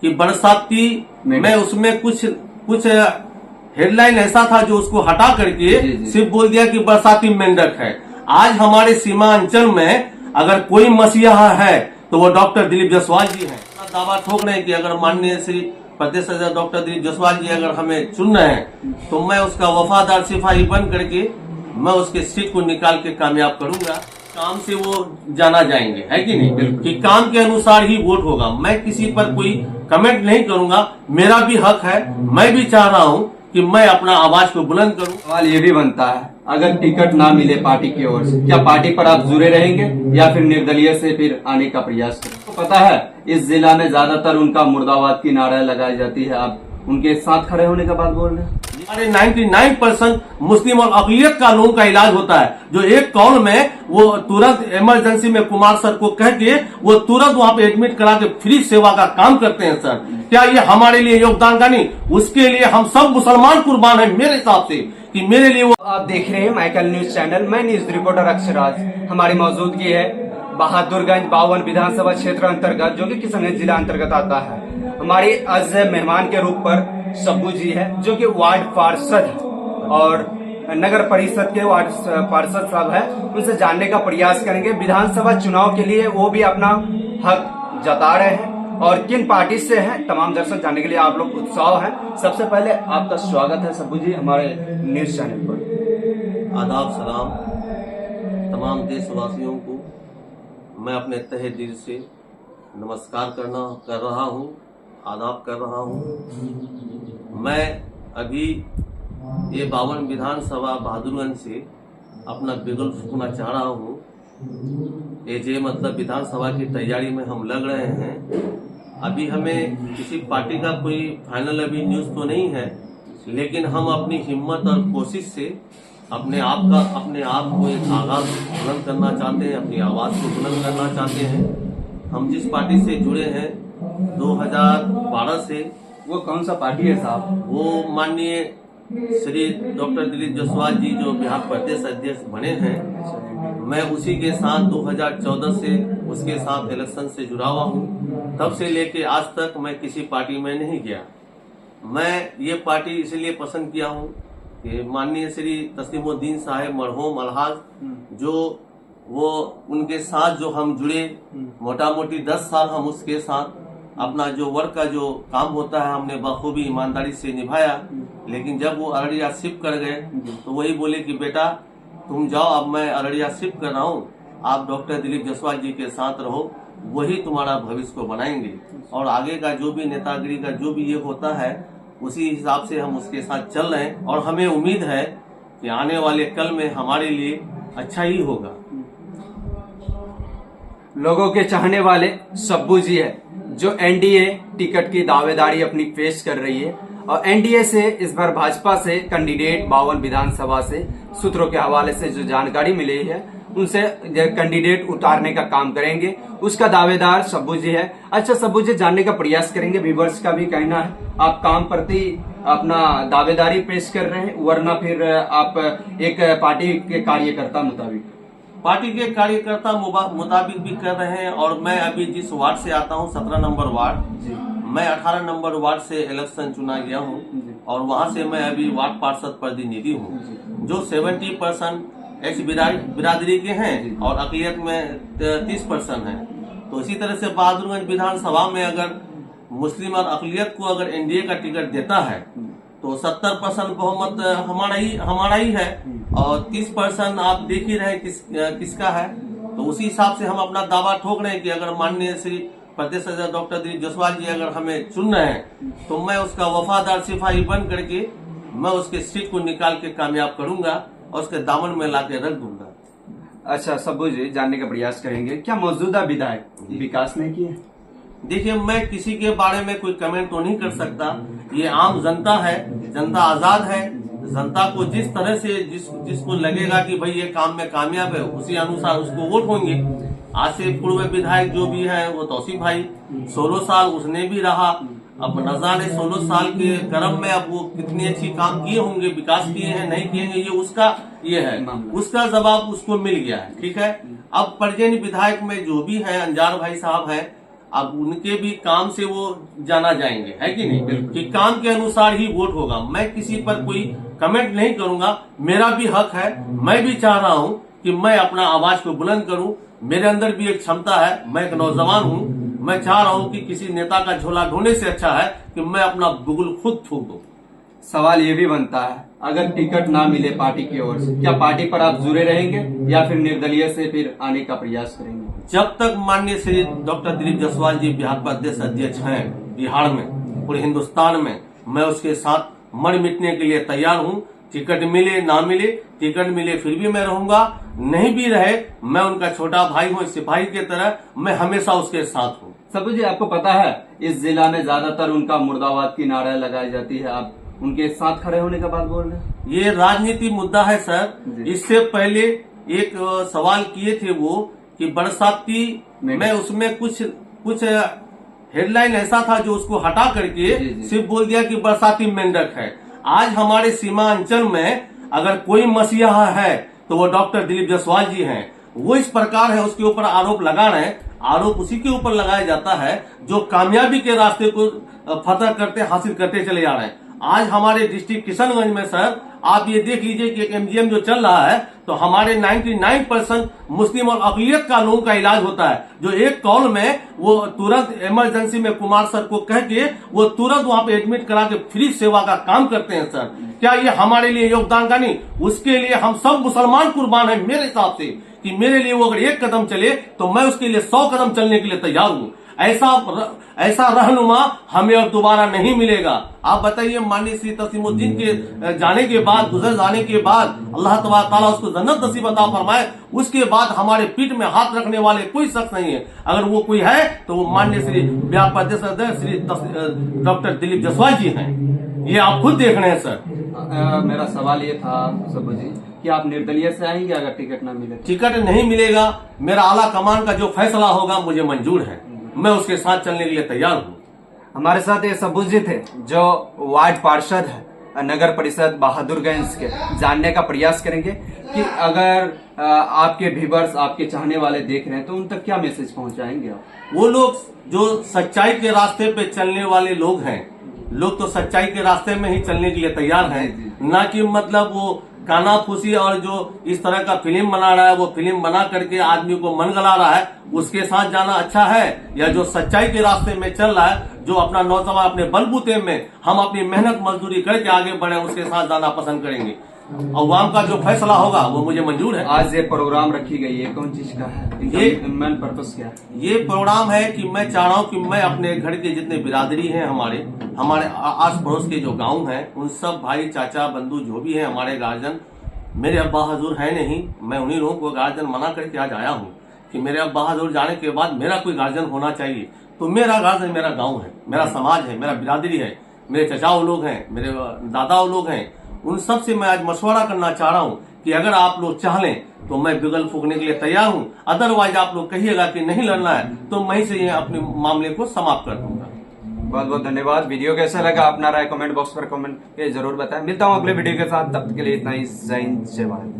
कि बरसाती में उसमें कुछ हेडलाइन ऐसा था जो उसको हटा करके सिर्फ बोल दिया कि बरसाती मेंढक है। आज हमारे सीमांचल में अगर कोई मसीहा है तो वो डॉक्टर दिलीप जायसवाल जी हैं। दावा ठोक रहे हैं कि अगर माननीय श्री प्रदेश अध्यक्ष डॉक्टर दिलीप जायसवाल जी अगर हमें चुन रहे हैं तो मैं उसका वफादार सिपाही बन करके मैं उसके सीट को निकाल के कामयाब करूंगा। काम से वो जाना जाएंगे, है कि नहीं, कि काम के अनुसार ही वोट होगा। मैं किसी पर कोई कमेंट नहीं करूंगा, मेरा भी हक है। मैं भी चाह रहा हूं कि मैं अपना आवाज को बुलंद करूं। सवाल ये भी बनता है, अगर टिकट ना मिले पार्टी की ओर से, क्या पार्टी पर आप जुड़े रहेंगे या फिर निर्दलीय से फिर आने का प्रयास करें? तो पता है इस जिला में ज्यादातर उनका मुर्दाबाद की नारा लगाई जाती है, आप उनके साथ खड़े होने का बात बोल रहे हैं? अरे 99% मुस्लिम और अक़लियत का लोगों का इलाज होता है, जो एक कॉल में वो तुरंत इमरजेंसी में कुमार सर को कह के वो तुरंत वहाँ पे एडमिट करा के फ्री सेवा का काम करते हैं। सर क्या ये हमारे लिए योगदान का नहीं, उसके लिए हम सब मुसलमान कुर्बान हैं मेरे हिसाब से, कि मेरे लिए वो। आप देख रहे हैं माइकल न्यूज चैनल, मैं न्यूज रिपोर्टर अक्षराज। हमारी मौजूदगी है बहादुरगंज 52 विधानसभा क्षेत्र अंतर्गत, जो कि किशनगंज जिला अंतर्गत आता है। हमारी आज मेहमान के रूप पर सब्बू जी है, जो कि वार्ड पार्षद और नगर परिषद के वार्ड पार्षद साहब है। उनसे जानने का प्रयास करेंगे विधानसभा चुनाव के लिए वो भी अपना हक जता रहे हैं और किन पार्टी से हैं, तमाम दर्शक जानने के लिए आप लोग उत्साह हैं। सबसे पहले आपका स्वागत है सब्बू जी हमारे न्यूज चैनल पर। आदाब सलाम तमाम देशवासियों को मैं अपने तहे दिल से नमस्कार कर रहा हूँ, आदाब कर रहा हूँ। मैं अभी ये 52 विधानसभा बहादुरगंज से अपना बिगुल फूकना चाह रहा हूँ। ये मतलब विधानसभा की तैयारी में हम लग रहे हैं। अभी हमें किसी पार्टी का कोई फाइनल अभी न्यूज़ तो नहीं है, लेकिन हम अपनी हिम्मत और कोशिश से अपने आप को एक आगाज बुलंद करना चाहते हैं, अपनी आवाज़ को बुलंद करना चाहते हैं। हम जिस पार्टी से जुड़े हैं 2012 से। वो कौन सा पार्टी है साहब? वो माननीय श्री डॉक्टर दिलीप जायसवाल जी जो बिहार प्रदेश अध्यक्ष बने हैं, मैं उसी के साथ 2014 से उसके साथ इलेक्शन से जुड़ा हुआ हूँ। तब से लेके आज तक मैं किसी पार्टी में नहीं गया। मैं ये पार्टी इसलिए पसंद किया हूँ कि माननीय श्री तस्लीमुद्दीन साहब मरहूम अलहाज जो वो उनके साथ जो हम जुड़े, मोटा मोटी 10 साल हम उसके साथ अपना जो वर्क का जो काम होता है हमने बखूबी ईमानदारी से निभाया। लेकिन जब वो अररिया शिफ्ट कर गए तो वही बोले कि बेटा तुम जाओ, अब मैं अररिया शिफ्ट कर रहा हूँ, आप डॉक्टर दिलीप जायसवाल जी के साथ रहो, वही तुम्हारा भविष्य को बनाएंगे और आगे का जो भी नेतागिरी का जो भी ये होता है उसी हिसाब से हम उसके साथ चल रहे हैं। और हमें उम्मीद है कि आने वाले कल में हमारे लिए अच्छा ही होगा। लोगों के चाहने वाले सब्बू जी है जो एनडीए टिकट की दावेदारी अपनी पेश कर रही है और एनडीए से इस बार भाजपा से कैंडिडेट 52 विधानसभा से सूत्रों के हवाले से जो जानकारी मिली है उनसे कैंडिडेट उतारने का काम करेंगे, उसका दावेदार सब्बू जी है। अच्छा सब्बू जी, जानने का प्रयास करेंगे, व्यूअर्स का भी कहना है आप काम प्रति अपना दावेदारी पेश कर रहे हैं वरना फिर आप एक पार्टी के कार्यकर्ता मुताबिक भी कर रहे हैं। और मैं अभी जिस वार्ड से आता हूँ 17 नंबर वार्ड, मैं 18 नंबर वार्ड से इलेक्शन चुना गया हूँ और वहाँ से मैं अभी वार्ड पार्षद प्रतिनिधि हूँ, जो 70% एच बिरादरी के हैं और अक़लियत में 30% है। तो इसी तरह से बहादुरगंज विधानसभा में अगर मुस्लिम और अक़लियत को अगर एनडीए का टिकट देता है तो 70% बहुमत हमारा ही है और 30% आप देख ही रहे किसका है। तो उसी हिसाब से हम अपना दावा ठोक रहे हैं कि अगर माननीय श्री प्रदेश अध्यक्ष डॉक्टर दिलीप जायसवाल जी अगर हमें चुन रहे हैं तो मैं उसका वफादार सिपाही बन करके मैं उसके सीट को निकाल के कामयाब करूंगा और उसके दामन में लाके रख दूंगा। अच्छा सब्बू जी, जानने का प्रयास करेंगे क्या मौजूदा विधायक विकास नहीं किए? देखिए, मैं किसी के बारे में कोई कमेंट तो नहीं कर सकता, ये आम जनता है, जनता आजाद है। जनता को जिस तरह से जिसको लगेगा कि भाई ये काम में कामयाब है उसी अनुसार उसको वोट होंगे। आज से पूर्व विधायक जो भी है वो तौसीफ भाई 16 साल उसने भी रहा। अब न जाने 16 साल के क्रम में अब वो कितनी अच्छी काम किए होंगे, विकास किए हैं नहीं किए हैं, ये उसका उसका जवाब उसको मिल गया है। ठीक है, अब परजेन विधायक में जो भी है अंजार भाई साहब है, अब उनके भी काम से वो जाना जाएंगे, है कि नहीं, कि काम के अनुसार ही वोट होगा। मैं किसी पर कोई कमेंट नहीं करूंगा, मेरा भी हक है। मैं भी चाह रहा हूं कि मैं अपना आवाज को बुलंद करूं, मेरे अंदर भी एक क्षमता है, मैं एक नौजवान हूं। मैं चाह रहा हूं कि किसी नेता का झोला ढोने से अच्छा है कि मैं अपना बुगुल खुद थूक दूं। सवाल ये भी बनता है, अगर टिकट ना मिले पार्टी की ओर से, क्या पार्टी पर आप जुड़े रहेंगे या फिर निर्दलीय से फिर आने का प्रयास करेंगे? जब तक माननीय श्री डॉक्टर दिलीप जायसवाल जी बिहार प्रदेश अध्यक्ष हैं बिहार में, पूरे हिंदुस्तान में, मैं उसके साथ मर मिटने के लिए तैयार हूं। टिकट मिले ना मिले, टिकट मिले फिर भी मैं रहूंगा, नहीं भी रहे मैं उनका छोटा भाई हूं, सिपाही की तरह मैं हमेशा उसके साथ हूं। सबू जी, आपको पता है इस जिला में ज्यादातर उनका मुर्दाबाद की नारा लगाई जाती है, आप उनके साथ खड़े होने का बात बोल रहे हैं? ये राजनीति मुद्दा है सर। इससे पहले एक सवाल किए थे वो कि बरसाती में उसमें कुछ हेडलाइन ऐसा था जो उसको हटा करके सिर्फ बोल दिया कि बरसाती मेंढक है। आज हमारे सीमांचल में अगर कोई मसीहा है तो वो डॉक्टर दिलीप जायसवाल जी हैं। वो इस प्रकार है, उसके ऊपर आरोप लगा रहे हैं। आरोप उसी के ऊपर लगाया जाता है जो कामयाबी के रास्ते को फतह करते हासिल करते चले जा रहे हैं। आज हमारे डिस्ट्रिक्ट किशनगंज में सर आप ये देख लीजिए कि एक एमजीएम जो चल रहा है तो हमारे 99% मुस्लिम और अकलियत का लोगों का इलाज होता है, जो एक कॉल में वो तुरंत इमरजेंसी में कुमार सर को कह के वो तुरंत वहां पे एडमिट करा के फ्री सेवा का काम करते हैं सर। क्या ये हमारे लिए योगदान का नहीं? उसके लिए हम सब मुसलमान कुर्बान है मेरे हिसाब से, कि मेरे लिए वो अगर एक कदम चले तो मैं उसके लिए 100 कदम चलने के लिए तैयार हूं। ऐसा रहनुमा हमें अब दोबारा नहीं मिलेगा। आप बताइए, माननीय श्री तस्लीमुद्दीन के जाने के बाद, गुजर जाने के बाद, अल्लाह तबारक ताला उसको जन्नत नसीब अता फरमाए, उसके बाद हमारे पीठ में हाथ रखने वाले कोई शख्स नहीं है। अगर वो कोई है तो वो माननीय श्री बिहार प्रदेश अध्यक्ष श्री डॉक्टर दिलीप जायसवाल जी हैं। ये आप खुद देख रहे हैं सर। मेरा सवाल ये था सबू जी कि आप निर्दलीय से आएंगे अगर टिकट ना मिले? टिकट नहीं मिलेगा, मेरा आला कमान का जो फैसला होगा मुझे मंजूर है, मैं उसके साथ चलने के लिए तैयार हूँ। हमारे साथ ये सबू जी थे जो वार्ड पार्षद है नगर परिषद बहादुरगंज के। जानने का प्रयास करेंगे कि अगर आपके व्यूअर्स, आपके चाहने वाले देख रहे हैं तो उन तक क्या मैसेज पहुंचाएंगे आप? वो लोग जो सच्चाई के रास्ते पे चलने वाले लोग हैं, लोग तो सच्चाई के रास्ते में ही चलने के लिए तैयार हैं, ना कि मतलब वो काना फूसी और जो इस तरह का फिल्म बना रहा है वो फिल्म बना करके आदमी को मन गला रहा है, उसके साथ जाना अच्छा है? या जो सच्चाई के रास्ते में चल रहा है, जो अपना नौजवान अपने बलबूते में हम अपनी मेहनत मजदूरी करके आगे बढ़े, उसके साथ जाना पसंद करेंगे। अवाम का जो फैसला होगा वो मुझे मंजूर है। आज ये प्रोग्राम रखी गई है, कौन चीज का है? ये मेन पर्पस क्या है? ये प्रोग्राम है कि मैं चाह रहा हूँ कि मैं अपने घर के जितने बिरादरी हैं, हमारे आस पड़ोस के जो गांव हैं, उन सब भाई चाचा बंधु जो भी हैं, हमारे गार्जियन, मेरे अब्बा हजूर है नहीं, मैं उन्हीं लोगों को गार्जियन बना करके आज आया हूँ कि मेरे अब्बा हजूर जाने के बाद मेरा कोई गार्जियन होना चाहिए। तो मेरा गार्जियन मेरा गाँव है, मेरा समाज है, मेरा बिरादरी है, मेरे चचाओ लोग हैं, मेरे दादाओ लोग हैं। उन सब से मैं आज मशवरा करना चाह रहा हूँ कि अगर आप लोग चाह लें तो मैं बिगल फूकने के लिए तैयार हूँ। अदरवाइज आप लोग कहिएगा कि नहीं लड़ना है तो मैं से ये अपने मामले को समाप्त कर दूंगा। बहुत बहुत धन्यवाद। वीडियो कैसा लगा अपना राय कमेंट बॉक्स पर कमेंट के जरूर बताएं। मिलता हूँ अगले वीडियो के साथ, तब तक के लिए इतना ही। जय हिंद, जय भारत।